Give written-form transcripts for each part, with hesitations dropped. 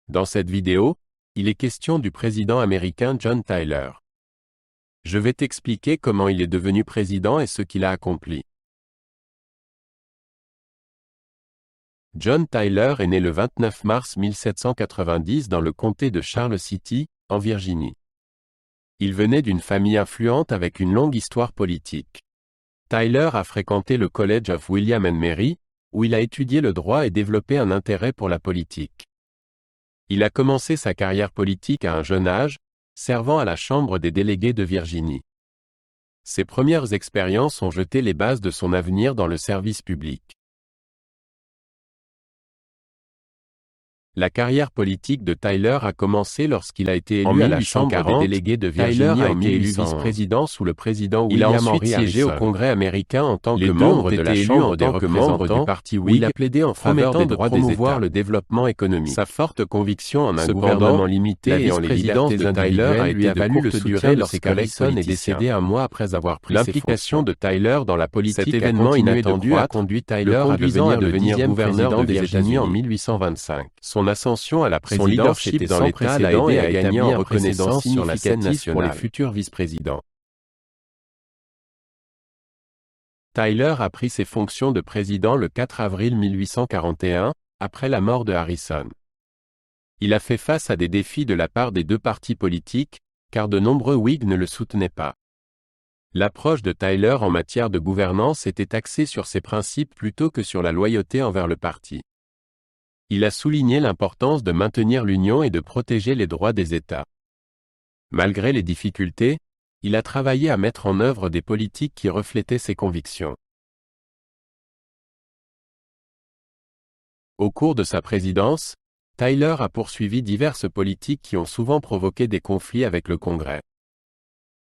Dans cette vidéo, il est question du président américain John Tyler. Je vais t'expliquer comment il est devenu président et ce qu'il a accompli. John Tyler est né le 29 mars 1790 dans le comté de Charles City, en Virginie. Il venait d'une famille influente avec une longue histoire politique. Tyler a fréquenté le College of William and Mary, où il a étudié le droit et développé un intérêt pour la politique. Il a commencé sa carrière politique à un jeune âge, servant à la Chambre des délégués de Virginie. Ses premières expériences ont jeté les bases de son avenir dans le service public. La carrière politique de Tyler a commencé lorsqu'il a été élu à la Chambre des délégués de Virginie en 1811. Vice-président sous le président William Henry Harrison. Il a ensuite siégé au Congrès américain en tant que membre de la Chambre des représentants du parti Whig. Il a plaidé en faveur des droits des États, le développement économique. Sa forte conviction en un gouvernement limité et en les libertés individuelles lui a valu le soutien lorsque Harrison est décédé un mois après avoir pris ses fonctions. L'implication de Tyler dans la politique, cet événement inattendu a conduit Tyler à devenir gouverneur des États-Unis en 1825. Son ascension à la présidence, son leadership dans l'État l'a aidé à gagner en reconnaissance sur la scène nationale pour les futurs vice-présidents. Tyler a pris ses fonctions de président le 4 avril 1841, après la mort de Harrison. Il a fait face à des défis de la part des deux partis politiques, car de nombreux Whigs ne le soutenaient pas. L'approche de Tyler en matière de gouvernance était axée sur ses principes plutôt que sur la loyauté envers le parti. Il a souligné l'importance de maintenir l'union et de protéger les droits des États. Malgré les difficultés, il a travaillé à mettre en œuvre des politiques qui reflétaient ses convictions. Au cours de sa présidence, Tyler a poursuivi diverses politiques qui ont souvent provoqué des conflits avec le Congrès.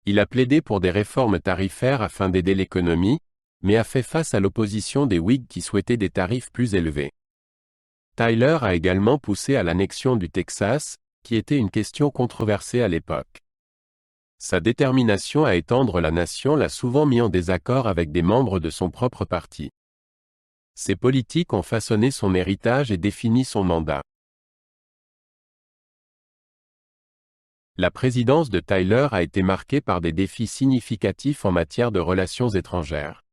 Il a plaidé pour des réformes tarifaires afin d'aider l'économie, mais a fait face à l'opposition des Whigs qui souhaitaient des tarifs plus élevés. Tyler a également poussé à l'annexion du Texas, qui était une question controversée à l'époque. Sa détermination à étendre la nation l'a souvent mis en désaccord avec des membres de son propre parti. Ces politiques ont façonné son héritage et défini son mandat. La présidence de Tyler a été marquée par des défis significatifs en matière de relations étrangères.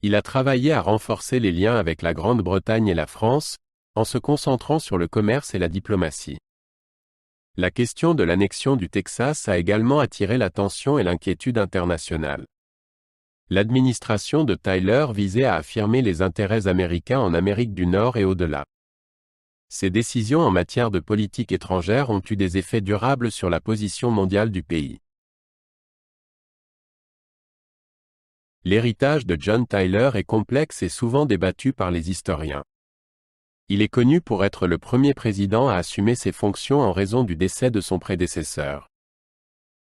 Il a travaillé à renforcer les liens avec la Grande-Bretagne et la France, en se concentrant sur le commerce et la diplomatie. La question de l'annexion du Texas a également attiré l'attention et l'inquiétude internationale. L'administration de Tyler visait à affirmer les intérêts américains en Amérique du Nord et au-delà. Ces décisions en matière de politique étrangère ont eu des effets durables sur la position mondiale du pays. L'héritage de John Tyler est complexe et souvent débattu par les historiens. Il est connu pour être le premier président à assumer ses fonctions en raison du décès de son prédécesseur.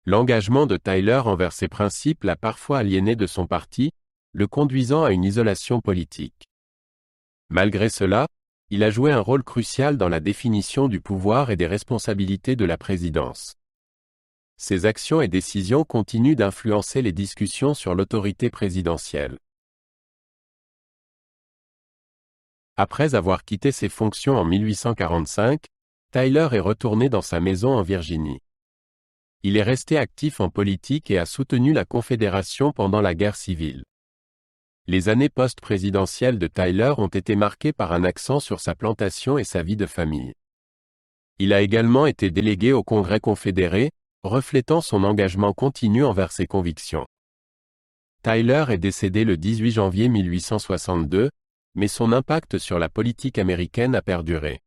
L'engagement de Tyler envers ses principes l'a parfois aliéné de son parti, le conduisant à une isolation politique. Malgré cela, il a joué un rôle crucial dans la définition du pouvoir et des responsabilités de la présidence. Ses actions et décisions continuent d'influencer les discussions sur l'autorité présidentielle. Après avoir quitté ses fonctions en 1845, Tyler est retourné dans sa maison en Virginie. Il est resté actif en politique et a soutenu la Confédération pendant la guerre civile. Les années post-présidentielles de Tyler ont été marquées par un accent sur sa plantation et sa vie de famille. Il a également été délégué au Congrès confédéré, reflétant son engagement continu envers ses convictions. Tyler est décédé le 18 janvier 1862, mais son impact sur la politique américaine a perduré.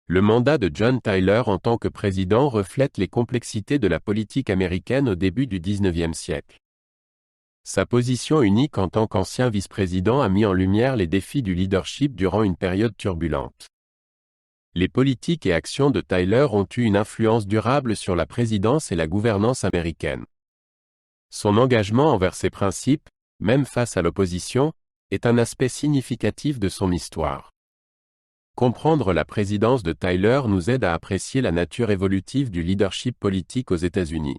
Le mandat de John Tyler en tant que président reflète les complexités de la politique américaine au début du XIXe siècle. Sa position unique en tant qu'ancien vice-président a mis en lumière les défis du leadership durant une période turbulente. Les politiques et actions de Tyler ont eu une influence durable sur la présidence et la gouvernance américaine. Son engagement envers ses principes, même face à l'opposition, est un aspect significatif de son histoire. Comprendre la présidence de Tyler nous aide à apprécier la nature évolutive du leadership politique aux États-Unis.